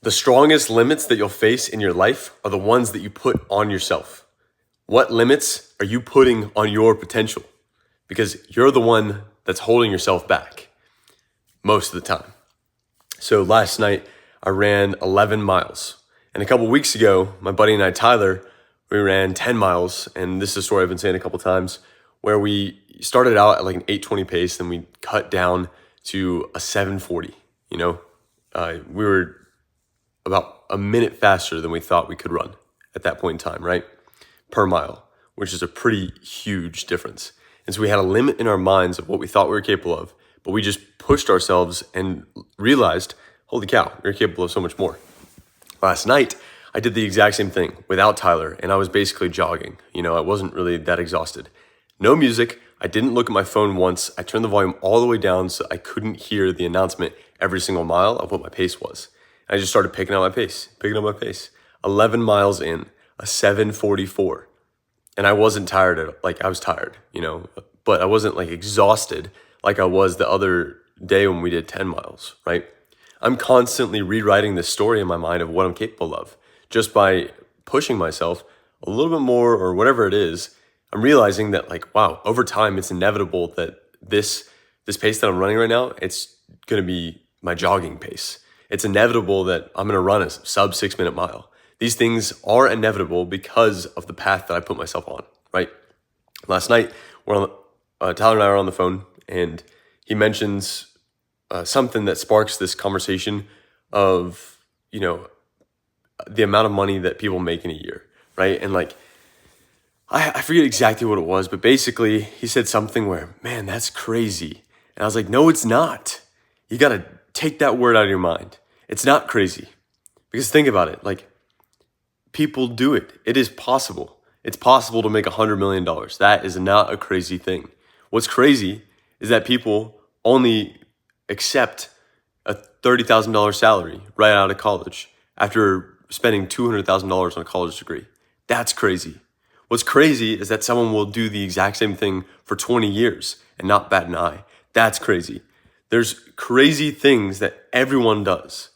The strongest limits that you'll face in your life are the ones that you put on yourself. What limits are you putting on your potential? Because you're the one that's holding yourself back most of the time. So last night I ran 11 miles. And a couple weeks ago, my buddy and I, Tyler, we ran 10 miles. And this is a story I've been saying a couple times where we started out at like an 8:20 pace, then we cut down to a 7:40. We were about a minute faster than we thought we could run at that point in time, right? Per mile, which is a pretty huge difference. And so we had a limit in our minds of what we thought we were capable of, but we just pushed ourselves and realized, holy cow, we're capable of so much more. Last night, I did the exact same thing without Tyler, and I was basically jogging. I wasn't really that exhausted. No music. I didn't look at my phone once. I turned the volume all the way down so I couldn't hear the announcement every single mile of what my pace was. I just started picking up my pace. 11 miles in, a 7:44. And I wasn't tired I was tired, but I wasn't exhausted like I was the other day when we did 10 miles, right? I'm constantly rewriting this story in my mind of what I'm capable of. Just by pushing myself a little bit more or whatever it is, I'm realizing that wow, over time it's inevitable that this pace that I'm running right now, it's going to be my jogging pace. It's inevitable that I'm going to run a sub 6 minute mile. These things are inevitable because of the path that I put myself on, right? Last night, Tyler and I are on the phone, and he mentions something that sparks this conversation of, the amount of money that people make in a year, right? And I forget exactly what it was, but basically he said something where, man, that's crazy. And I was like, no, it's not. You got to take that word out of your mind. It's not crazy. Because think about it, people do it. It is possible. It's possible to make $100 million. That is not a crazy thing. What's crazy is that people only accept a $30,000 salary right out of college after spending $200,000 on a college degree. That's crazy. What's crazy is that someone will do the exact same thing for 20 years and not bat an eye. That's crazy. There's crazy things that everyone does.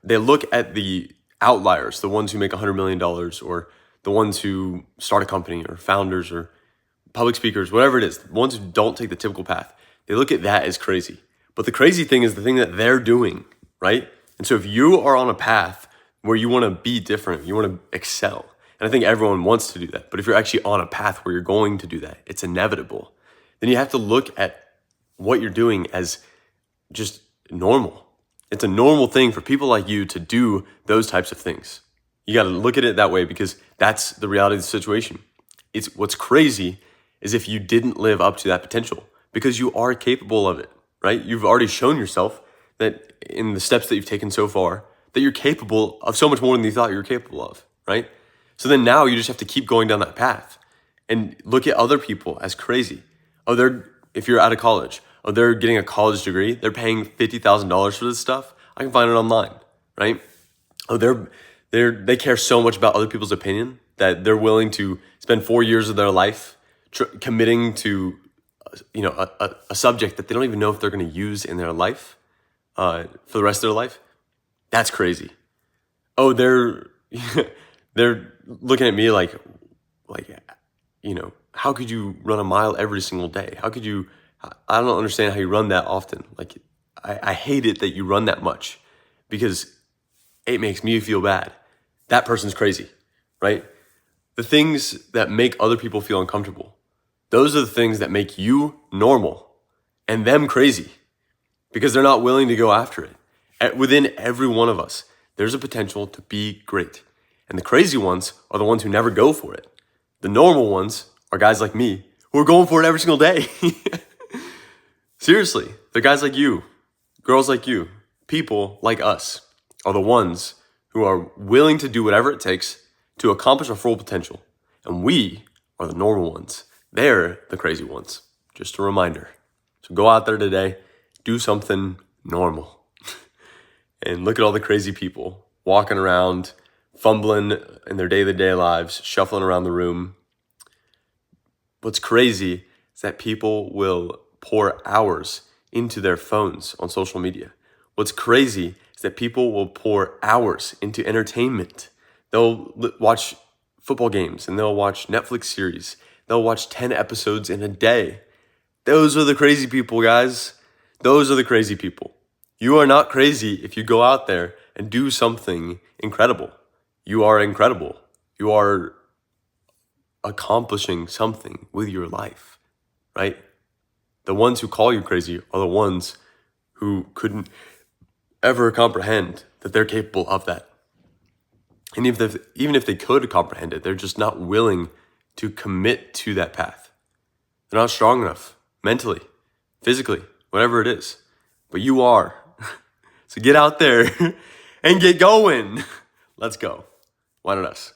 They look at the outliers, the ones who make $100 million or the ones who start a company or founders or public speakers, whatever it is, the ones who don't take the typical path. They look at that as crazy. But the crazy thing is the thing that they're doing, right? And so if you are on a path where you want to be different, you want to excel, and I think everyone wants to do that, but if you're actually on a path where you're going to do that, it's inevitable, then you have to look at what you're doing as just normal. It's a normal thing for people like you to do those types of things. You got to look at it that way because that's the reality of the situation. It's what's crazy is if you didn't live up to that potential because you are capable of it, right? You've already shown yourself that in the steps that you've taken so far that you're capable of so much more than you thought you were capable of, right? So then now you just have to keep going down that path and look at other people as crazy. If you're out of college, they're getting a college degree. They're paying $50,000 for this stuff. I can find it online, right? They care so much about other people's opinion that they're willing to spend 4 years of their life committing to, a subject that they don't even know if they're going to use in their life for the rest of their life. That's crazy. They're looking at me how could you run a mile every single day? I don't understand how you run that often. I hate it that you run that much because it makes me feel bad. That person's crazy, right? The things that make other people feel uncomfortable, those are the things that make you normal and them crazy because they're not willing to go after it. Within every one of us, there's a potential to be great. And the crazy ones are the ones who never go for it. The normal ones are guys like me who are going for it every single day. Seriously, they're guys like you, girls like you, people like us are the ones who are willing to do whatever it takes to accomplish our full potential. And we are the normal ones. They're the crazy ones. Just a reminder. So go out there today, do something normal. And look at all the crazy people walking around, fumbling in their day-to-day lives, shuffling around the room. What's crazy is that people will pour hours into their phones on social media. What's crazy is that people will pour hours into entertainment. They'll watch football games and they'll watch Netflix series. They'll watch 10 episodes in a day. Those are the crazy people, guys. Those are the crazy people. You are not crazy if you go out there and do something incredible. You are incredible. You are accomplishing something with your life, right? The ones who call you crazy are the ones who couldn't ever comprehend that they're capable of that. And even if they could comprehend it, they're just not willing to commit to that path. They're not strong enough mentally, physically, whatever it is. But you are. So get out there and get going. Let's go. Why not us?